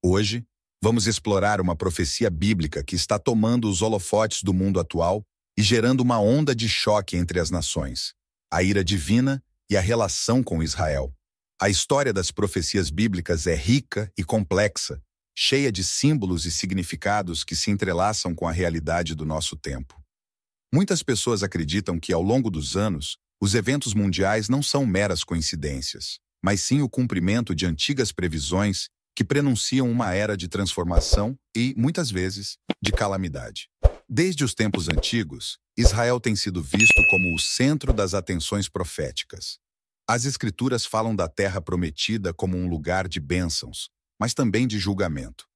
Hoje, vamos explorar uma profecia bíblica que está tomando os holofotes do mundo atual e gerando uma onda de choque entre as nações: a ira divina e a relação com Israel. A história das profecias bíblicas é rica e complexa, cheia de símbolos e significados que se entrelaçam com a realidade do nosso tempo. Muitas pessoas acreditam que, ao longo dos anos, os eventos mundiais não são meras coincidências, mas sim o cumprimento de antigas previsões que prenunciam uma era de transformação e, muitas vezes, de calamidade. Desde os tempos antigos, Israel tem sido visto como o centro das atenções proféticas. As Escrituras falam da Terra Prometida como um lugar de bênçãos, mas também de julgamento.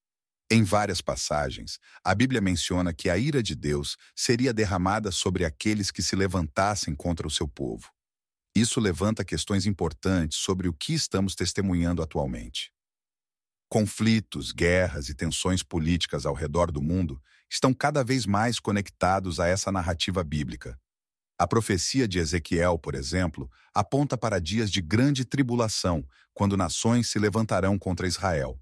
Em várias passagens, a Bíblia menciona que a ira de Deus seria derramada sobre aqueles que se levantassem contra o seu povo. Isso levanta questões importantes sobre o que estamos testemunhando atualmente. Conflitos, guerras e tensões políticas ao redor do mundo estão cada vez mais conectados a essa narrativa bíblica. A profecia de Ezequiel, por exemplo, aponta para dias de grande tribulação, quando nações se levantarão contra Israel.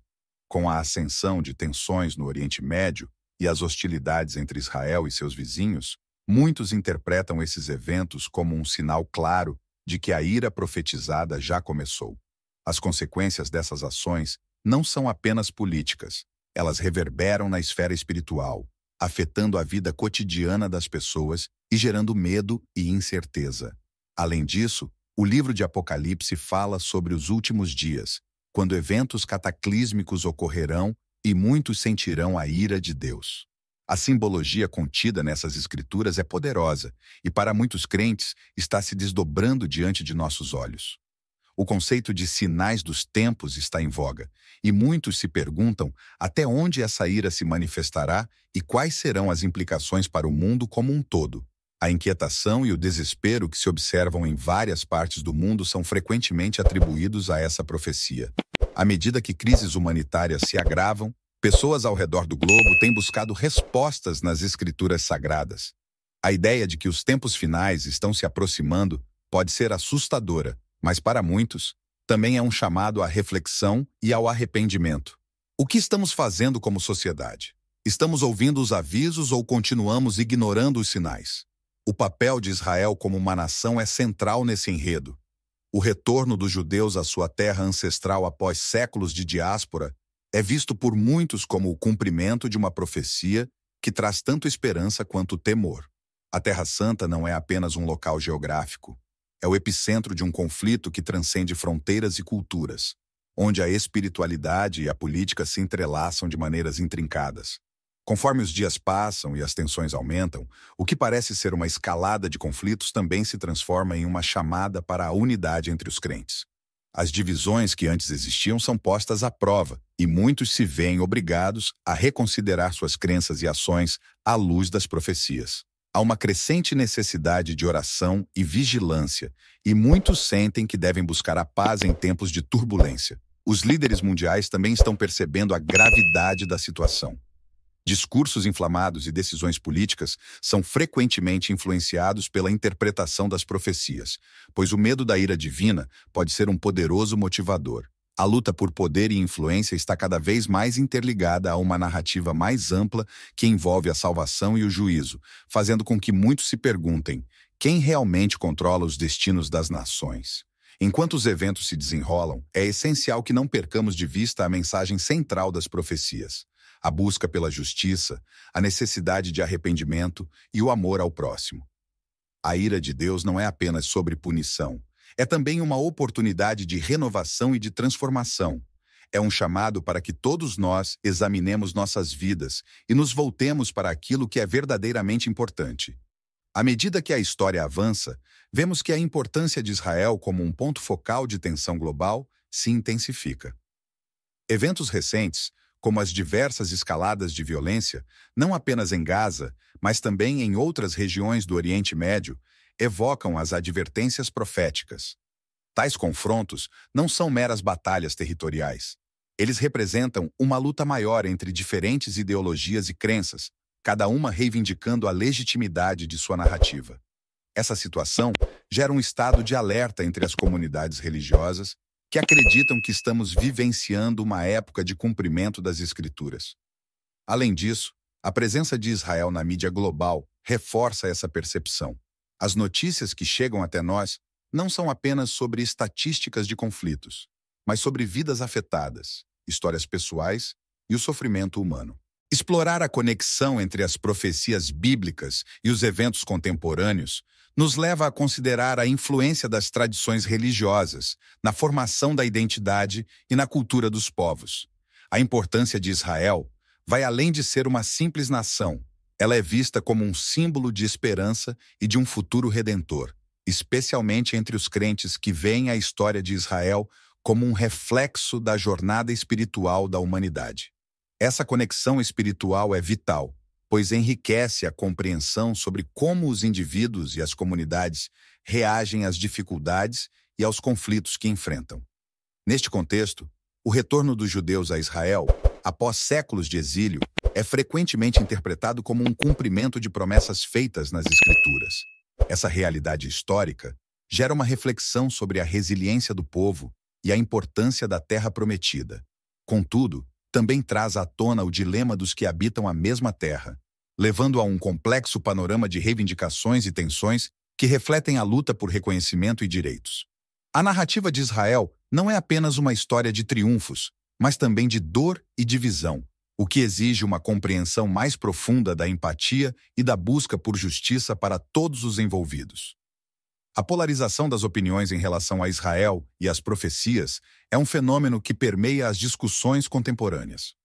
Com a ascensão de tensões no Oriente Médio e as hostilidades entre Israel e seus vizinhos, muitos interpretam esses eventos como um sinal claro de que a ira profetizada já começou. As consequências dessas ações não são apenas políticas, elas reverberam na esfera espiritual, afetando a vida cotidiana das pessoas e gerando medo e incerteza. Além disso, o livro de Apocalipse fala sobre os últimos dias, quando eventos cataclísmicos ocorrerão e muitos sentirão a ira de Deus. A simbologia contida nessas escrituras é poderosa e, para muitos crentes, está se desdobrando diante de nossos olhos. O conceito de sinais dos tempos está em voga, e muitos se perguntam até onde essa ira se manifestará e quais serão as implicações para o mundo como um todo. A inquietação e o desespero que se observam em várias partes do mundo são frequentemente atribuídos a essa profecia. À medida que crises humanitárias se agravam, pessoas ao redor do globo têm buscado respostas nas escrituras sagradas. A ideia de que os tempos finais estão se aproximando pode ser assustadora, mas para muitos, também é um chamado à reflexão e ao arrependimento. O que estamos fazendo como sociedade? Estamos ouvindo os avisos ou continuamos ignorando os sinais? O papel de Israel como uma nação é central nesse enredo. O retorno dos judeus à sua terra ancestral após séculos de diáspora é visto por muitos como o cumprimento de uma profecia que traz tanto esperança quanto temor. A Terra Santa não é apenas um local geográfico. É o epicentro de um conflito que transcende fronteiras e culturas, onde a espiritualidade e a política se entrelaçam de maneiras intrincadas. Conforme os dias passam e as tensões aumentam, o que parece ser uma escalada de conflitos também se transforma em uma chamada para a unidade entre os crentes. As divisões que antes existiam são postas à prova, e muitos se veem obrigados a reconsiderar suas crenças e ações à luz das profecias. Há uma crescente necessidade de oração e vigilância, e muitos sentem que devem buscar a paz em tempos de turbulência. Os líderes mundiais também estão percebendo a gravidade da situação. Discursos inflamados e decisões políticas são frequentemente influenciados pela interpretação das profecias, pois o medo da ira divina pode ser um poderoso motivador. A luta por poder e influência está cada vez mais interligada a uma narrativa mais ampla que envolve a salvação e o juízo, fazendo com que muitos se perguntem: quem realmente controla os destinos das nações? Enquanto os eventos se desenrolam, é essencial que não percamos de vista a mensagem central das profecias: a busca pela justiça, a necessidade de arrependimento e o amor ao próximo. A ira de Deus não é apenas sobre punição, é também uma oportunidade de renovação e de transformação. É um chamado para que todos nós examinemos nossas vidas e nos voltemos para aquilo que é verdadeiramente importante. À medida que a história avança, vemos que a importância de Israel como um ponto focal de tensão global se intensifica. Eventos recentes, como as diversas escaladas de violência, não apenas em Gaza, mas também em outras regiões do Oriente Médio, evocam as advertências proféticas. Tais confrontos não são meras batalhas territoriais. Eles representam uma luta maior entre diferentes ideologias e crenças, cada uma reivindicando a legitimidade de sua narrativa. Essa situação gera um estado de alerta entre as comunidades religiosas que acreditam que estamos vivenciando uma época de cumprimento das Escrituras. Além disso, a presença de Israel na mídia global reforça essa percepção. As notícias que chegam até nós não são apenas sobre estatísticas de conflitos, mas sobre vidas afetadas, histórias pessoais e o sofrimento humano. Explorar a conexão entre as profecias bíblicas e os eventos contemporâneos nos leva a considerar a influência das tradições religiosas na formação da identidade e na cultura dos povos. A importância de Israel vai além de ser uma simples nação. Ela é vista como um símbolo de esperança e de um futuro redentor, especialmente entre os crentes que veem a história de Israel como um reflexo da jornada espiritual da humanidade. Essa conexão espiritual é vital, pois enriquece a compreensão sobre como os indivíduos e as comunidades reagem às dificuldades e aos conflitos que enfrentam. Neste contexto, o retorno dos judeus a Israel, após séculos de exílio, é frequentemente interpretado como um cumprimento de promessas feitas nas Escrituras. Essa realidade histórica gera uma reflexão sobre a resiliência do povo e a importância da terra prometida. Contudo, também traz à tona o dilema dos que habitam a mesma terra, levando a um complexo panorama de reivindicações e tensões que refletem a luta por reconhecimento e direitos. A narrativa de Israel não é apenas uma história de triunfos, mas também de dor e divisão, o que exige uma compreensão mais profunda da empatia e da busca por justiça para todos os envolvidos. A polarização das opiniões em relação a Israel e às profecias é um fenômeno que permeia as discussões contemporâneas.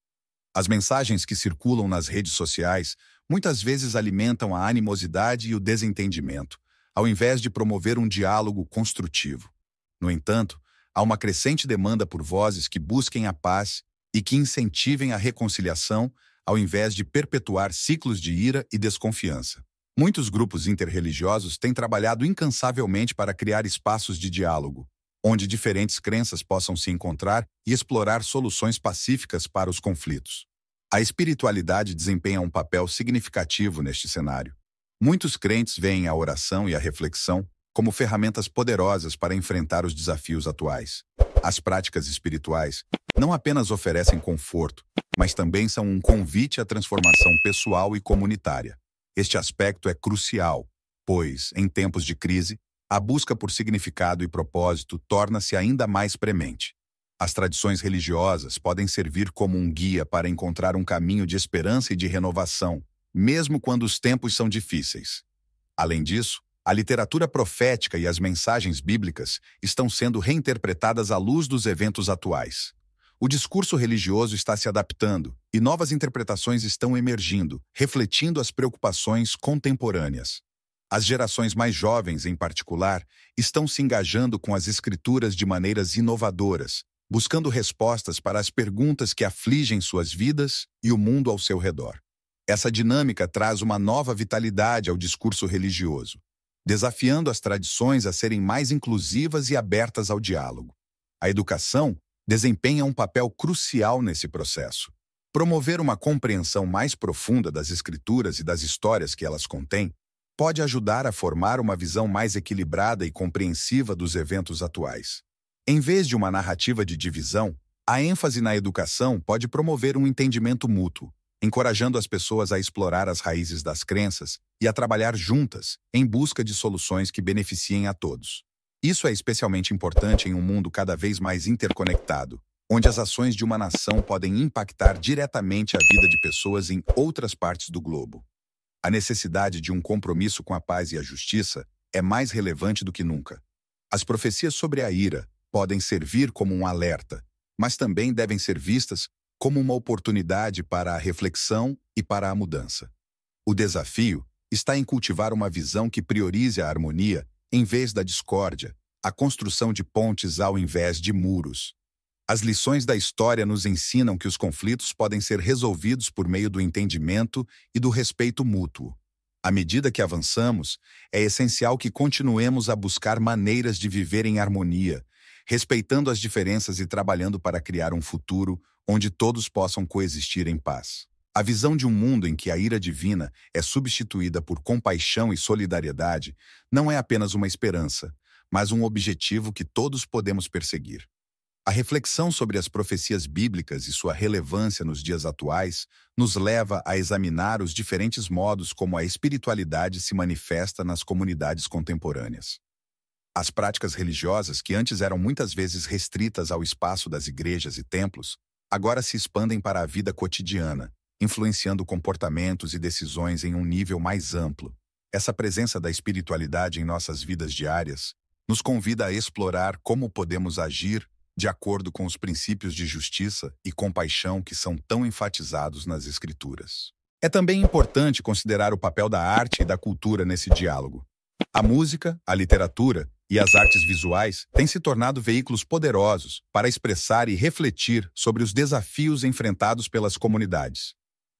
As mensagens que circulam nas redes sociais muitas vezes alimentam a animosidade e o desentendimento, ao invés de promover um diálogo construtivo. No entanto, há uma crescente demanda por vozes que busquem a paz e que incentivem a reconciliação, ao invés de perpetuar ciclos de ira e desconfiança. Muitos grupos interreligiosos têm trabalhado incansavelmente para criar espaços de diálogo, onde diferentes crenças possam se encontrar e explorar soluções pacíficas para os conflitos. A espiritualidade desempenha um papel significativo neste cenário. Muitos crentes veem a oração e a reflexão como ferramentas poderosas para enfrentar os desafios atuais. As práticas espirituais não apenas oferecem conforto, mas também são um convite à transformação pessoal e comunitária. Este aspecto é crucial, pois, em tempos de crise, a busca por significado e propósito torna-se ainda mais premente. As tradições religiosas podem servir como um guia para encontrar um caminho de esperança e de renovação, mesmo quando os tempos são difíceis. Além disso, a literatura profética e as mensagens bíblicas estão sendo reinterpretadas à luz dos eventos atuais. O discurso religioso está se adaptando e novas interpretações estão emergindo, refletindo as preocupações contemporâneas. As gerações mais jovens, em particular, estão se engajando com as escrituras de maneiras inovadoras, buscando respostas para as perguntas que afligem suas vidas e o mundo ao seu redor. Essa dinâmica traz uma nova vitalidade ao discurso religioso, desafiando as tradições a serem mais inclusivas e abertas ao diálogo. A educação desempenha um papel crucial nesse processo. Promover uma compreensão mais profunda das escrituras e das histórias que elas contêm pode ajudar a formar uma visão mais equilibrada e compreensiva dos eventos atuais. Em vez de uma narrativa de divisão, a ênfase na educação pode promover um entendimento mútuo, encorajando as pessoas a explorar as raízes das crenças e a trabalhar juntas em busca de soluções que beneficiem a todos. Isso é especialmente importante em um mundo cada vez mais interconectado, onde as ações de uma nação podem impactar diretamente a vida de pessoas em outras partes do globo. A necessidade de um compromisso com a paz e a justiça é mais relevante do que nunca. As profecias sobre a ira podem servir como um alerta, mas também devem ser vistas como uma oportunidade para a reflexão e para a mudança. O desafio está em cultivar uma visão que priorize a harmonia em vez da discórdia, a construção de pontes ao invés de muros. As lições da história nos ensinam que os conflitos podem ser resolvidos por meio do entendimento e do respeito mútuo. À medida que avançamos, é essencial que continuemos a buscar maneiras de viver em harmonia, respeitando as diferenças e trabalhando para criar um futuro onde todos possam coexistir em paz. A visão de um mundo em que a ira divina é substituída por compaixão e solidariedade não é apenas uma esperança, mas um objetivo que todos podemos perseguir. A reflexão sobre as profecias bíblicas e sua relevância nos dias atuais nos leva a examinar os diferentes modos como a espiritualidade se manifesta nas comunidades contemporâneas. As práticas religiosas, que antes eram muitas vezes restritas ao espaço das igrejas e templos, agora se expandem para a vida cotidiana, influenciando comportamentos e decisões em um nível mais amplo. Essa presença da espiritualidade em nossas vidas diárias nos convida a explorar como podemos agir de acordo com os princípios de justiça e compaixão que são tão enfatizados nas Escrituras. É também importante considerar o papel da arte e da cultura nesse diálogo. A música, a literatura e as artes visuais têm se tornado veículos poderosos para expressar e refletir sobre os desafios enfrentados pelas comunidades.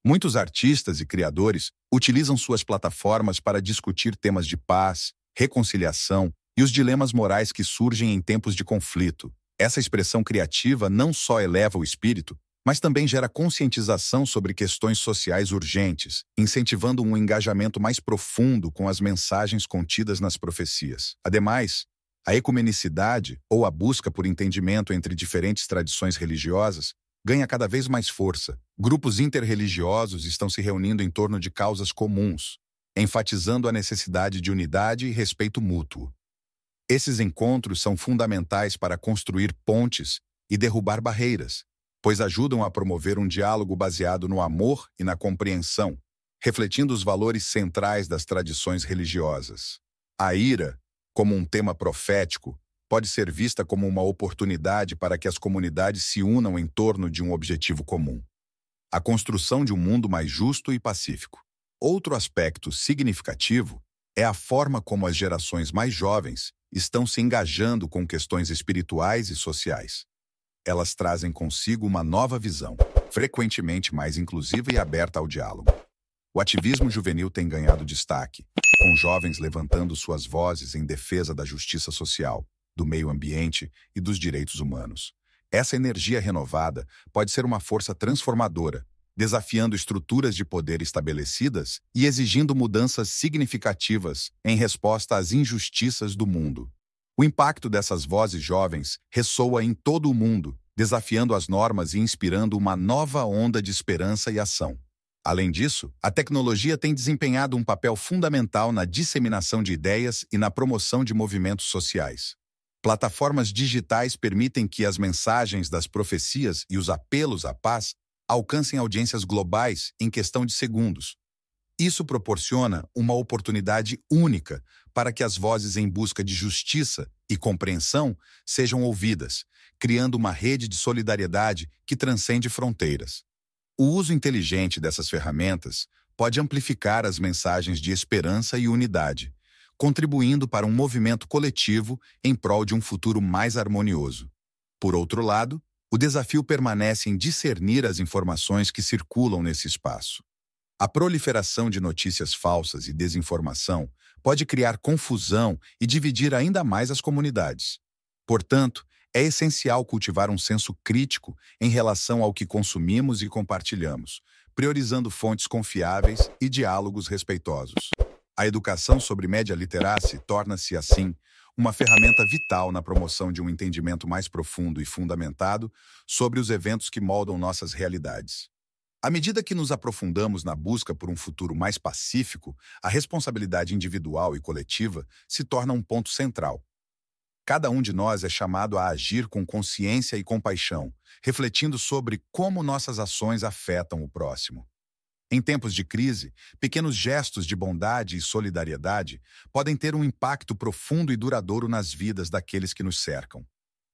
Muitos artistas e criadores utilizam suas plataformas para discutir temas de paz, reconciliação e os dilemas morais que surgem em tempos de conflito. Essa expressão criativa não só eleva o espírito, mas também gera conscientização sobre questões sociais urgentes, incentivando um engajamento mais profundo com as mensagens contidas nas profecias. Ademais, a ecumenicidade, ou a busca por entendimento entre diferentes tradições religiosas, ganha cada vez mais força. Grupos interreligiosos estão se reunindo em torno de causas comuns, enfatizando a necessidade de unidade e respeito mútuo. Esses encontros são fundamentais para construir pontes e derrubar barreiras, pois ajudam a promover um diálogo baseado no amor e na compreensão, refletindo os valores centrais das tradições religiosas. A ira, como um tema profético, pode ser vista como uma oportunidade para que as comunidades se unam em torno de um objetivo comum: a construção de um mundo mais justo e pacífico. Outro aspecto significativo é a forma como as gerações mais jovens estão se engajando com questões espirituais e sociais. Elas trazem consigo uma nova visão, frequentemente mais inclusiva e aberta ao diálogo. O ativismo juvenil tem ganhado destaque, com jovens levantando suas vozes em defesa da justiça social, do meio ambiente e dos direitos humanos. Essa energia renovada pode ser uma força transformadora, desafiando estruturas de poder estabelecidas e exigindo mudanças significativas em resposta às injustiças do mundo. O impacto dessas vozes jovens ressoa em todo o mundo, desafiando as normas e inspirando uma nova onda de esperança e ação. Além disso, a tecnologia tem desempenhado um papel fundamental na disseminação de ideias e na promoção de movimentos sociais. Plataformas digitais permitem que as mensagens das profecias e os apelos à paz alcancem audiências globais em questão de segundos. Isso proporciona uma oportunidade única para que as vozes em busca de justiça e compreensão sejam ouvidas, criando uma rede de solidariedade que transcende fronteiras. O uso inteligente dessas ferramentas pode amplificar as mensagens de esperança e unidade, contribuindo para um movimento coletivo em prol de um futuro mais harmonioso. Por outro lado, o desafio permanece em discernir as informações que circulam nesse espaço. A proliferação de notícias falsas e desinformação pode criar confusão e dividir ainda mais as comunidades. Portanto, é essencial cultivar um senso crítico em relação ao que consumimos e compartilhamos, priorizando fontes confiáveis e diálogos respeitosos. A educação sobre média literacy torna-se, assim, uma ferramenta vital na promoção de um entendimento mais profundo e fundamentado sobre os eventos que moldam nossas realidades. À medida que nos aprofundamos na busca por um futuro mais pacífico, a responsabilidade individual e coletiva se torna um ponto central. Cada um de nós é chamado a agir com consciência e compaixão, refletindo sobre como nossas ações afetam o próximo. Em tempos de crise, pequenos gestos de bondade e solidariedade podem ter um impacto profundo e duradouro nas vidas daqueles que nos cercam.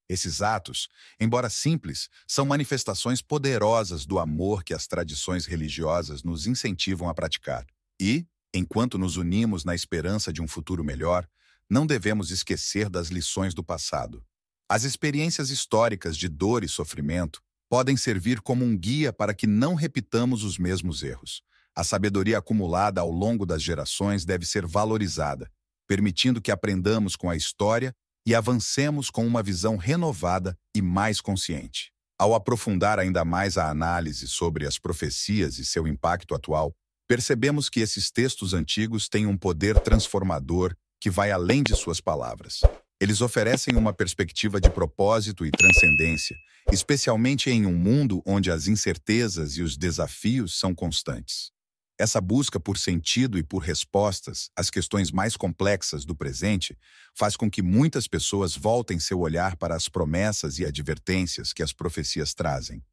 Esses atos, embora simples, são manifestações poderosas do amor que as tradições religiosas nos incentivam a praticar. E, enquanto nos unimos na esperança de um futuro melhor, não devemos esquecer das lições do passado. As experiências históricas de dor e sofrimento podem servir como um guia para que não repitamos os mesmos erros. A sabedoria acumulada ao longo das gerações deve ser valorizada, permitindo que aprendamos com a história e avancemos com uma visão renovada e mais consciente. Ao aprofundar ainda mais a análise sobre as profecias e seu impacto atual, percebemos que esses textos antigos têm um poder transformador que vai além de suas palavras. Eles oferecem uma perspectiva de propósito e transcendência, especialmente em um mundo onde as incertezas e os desafios são constantes. Essa busca por sentido e por respostas às questões mais complexas do presente faz com que muitas pessoas voltem seu olhar para as promessas e advertências que as profecias trazem.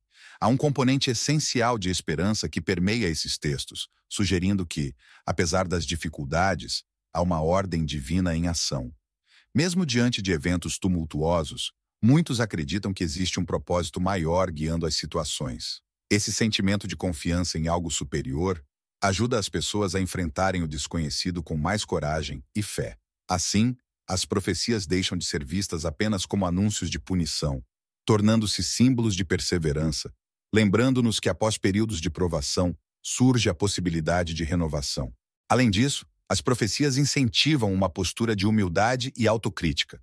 Há um componente essencial de esperança que permeia esses textos, sugerindo que, apesar das dificuldades, há uma ordem divina em ação. Mesmo diante de eventos tumultuosos, muitos acreditam que existe um propósito maior guiando as situações. Esse sentimento de confiança em algo superior ajuda as pessoas a enfrentarem o desconhecido com mais coragem e fé. Assim, as profecias deixam de ser vistas apenas como anúncios de punição, tornando-se símbolos de perseverança, lembrando-nos que após períodos de provação, surge a possibilidade de renovação. Além disso, as profecias incentivam uma postura de humildade e autocrítica.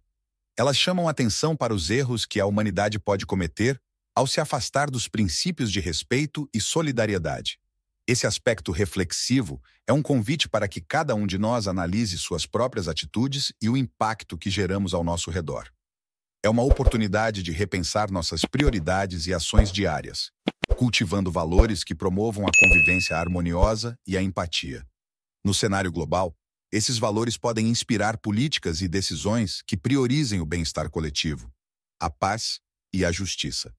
Elas chamam atenção para os erros que a humanidade pode cometer ao se afastar dos princípios de respeito e solidariedade. Esse aspecto reflexivo é um convite para que cada um de nós analise suas próprias atitudes e o impacto que geramos ao nosso redor. É uma oportunidade de repensar nossas prioridades e ações diárias, cultivando valores que promovam a convivência harmoniosa e a empatia. No cenário global, esses valores podem inspirar políticas e decisões que priorizem o bem-estar coletivo, a paz e a justiça.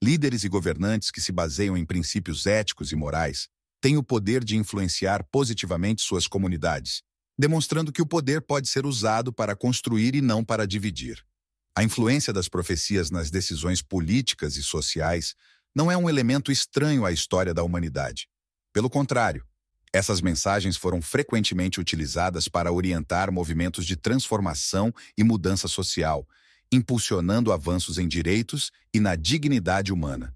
Líderes e governantes que se baseiam em princípios éticos e morais têm o poder de influenciar positivamente suas comunidades, demonstrando que o poder pode ser usado para construir e não para dividir. A influência das profecias nas decisões políticas e sociais não é um elemento estranho à história da humanidade. Pelo contrário, essas mensagens foram frequentemente utilizadas para orientar movimentos de transformação e mudança social, impulsionando avanços em direitos e na dignidade humana.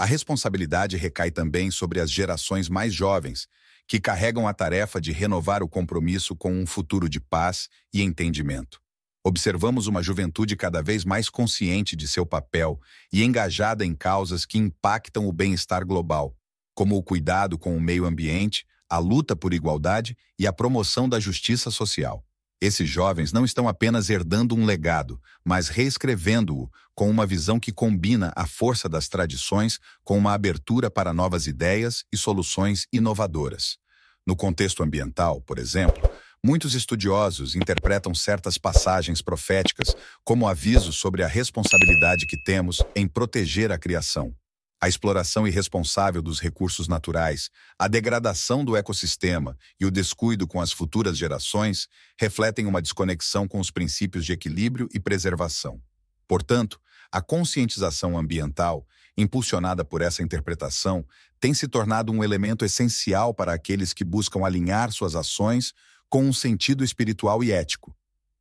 A responsabilidade recai também sobre as gerações mais jovens, que carregam a tarefa de renovar o compromisso com um futuro de paz e entendimento. Observamos uma juventude cada vez mais consciente de seu papel e engajada em causas que impactam o bem-estar global, como o cuidado com o meio ambiente, a luta por igualdade e a promoção da justiça social. Esses jovens não estão apenas herdando um legado, mas reescrevendo-o com uma visão que combina a força das tradições com uma abertura para novas ideias e soluções inovadoras. No contexto ambiental, por exemplo, muitos estudiosos interpretam certas passagens proféticas como avisos sobre a responsabilidade que temos em proteger a criação. A exploração irresponsável dos recursos naturais, a degradação do ecossistema e o descuido com as futuras gerações refletem uma desconexão com os princípios de equilíbrio e preservação. Portanto, a conscientização ambiental, impulsionada por essa interpretação, tem se tornado um elemento essencial para aqueles que buscam alinhar suas ações com um sentido espiritual e ético.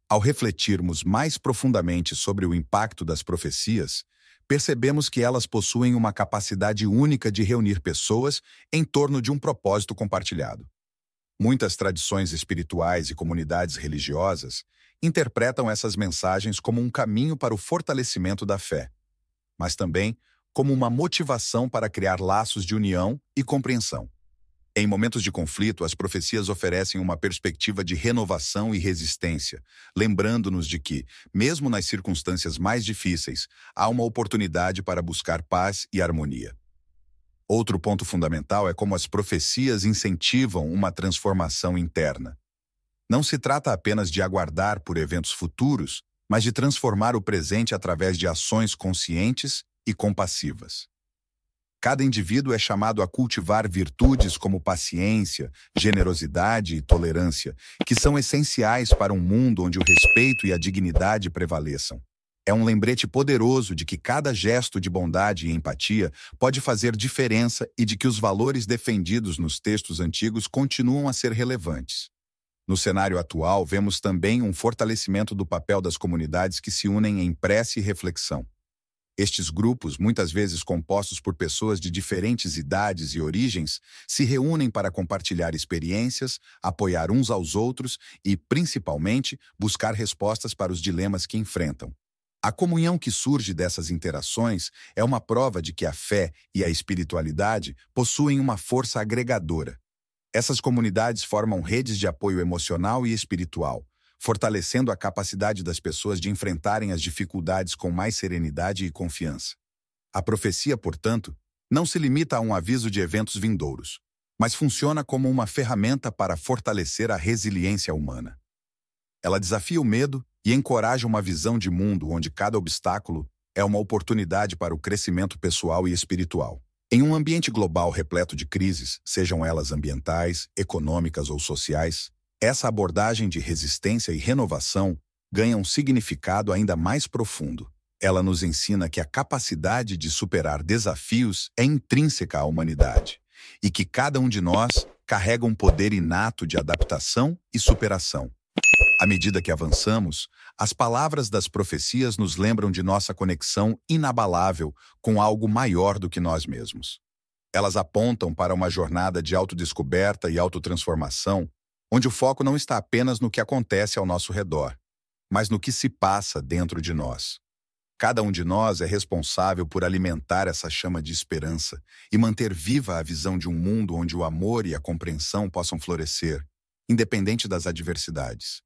Ao refletirmos mais profundamente sobre o impacto das profecias, percebemos que elas possuem uma capacidade única de reunir pessoas em torno de um propósito compartilhado. Muitas tradições espirituais e comunidades religiosas interpretam essas mensagens como um caminho para o fortalecimento da fé, mas também como uma motivação para criar laços de união e compreensão. Em momentos de conflito, as profecias oferecem uma perspectiva de renovação e resistência, lembrando-nos de que, mesmo nas circunstâncias mais difíceis, há uma oportunidade para buscar paz e harmonia. Outro ponto fundamental é como as profecias incentivam uma transformação interna. Não se trata apenas de aguardar por eventos futuros, mas de transformar o presente através de ações conscientes e compassivas. Cada indivíduo é chamado a cultivar virtudes como paciência, generosidade e tolerância, que são essenciais para um mundo onde o respeito e a dignidade prevaleçam. É um lembrete poderoso de que cada gesto de bondade e empatia pode fazer diferença e de que os valores defendidos nos textos antigos continuam a ser relevantes. No cenário atual, vemos também um fortalecimento do papel das comunidades que se unem em prece e reflexão. Estes grupos, muitas vezes compostos por pessoas de diferentes idades e origens, se reúnem para compartilhar experiências, apoiar uns aos outros e, principalmente, buscar respostas para os dilemas que enfrentam. A comunhão que surge dessas interações é uma prova de que a fé e a espiritualidade possuem uma força agregadora. Essas comunidades formam redes de apoio emocional e espiritual, fortalecendo a capacidade das pessoas de enfrentarem as dificuldades com mais serenidade e confiança. A profecia, portanto, não se limita a um aviso de eventos vindouros, mas funciona como uma ferramenta para fortalecer a resiliência humana. Ela desafia o medo e encoraja uma visão de mundo onde cada obstáculo é uma oportunidade para o crescimento pessoal e espiritual. Em um ambiente global repleto de crises, sejam elas ambientais, econômicas ou sociais, essa abordagem de resistência e renovação ganha um significado ainda mais profundo. Ela nos ensina que a capacidade de superar desafios é intrínseca à humanidade e que cada um de nós carrega um poder inato de adaptação e superação. À medida que avançamos, as palavras das profecias nos lembram de nossa conexão inabalável com algo maior do que nós mesmos. Elas apontam para uma jornada de autodescoberta e autotransformação, onde o foco não está apenas no que acontece ao nosso redor, mas no que se passa dentro de nós. Cada um de nós é responsável por alimentar essa chama de esperança e manter viva a visão de um mundo onde o amor e a compreensão possam florescer, independente das adversidades.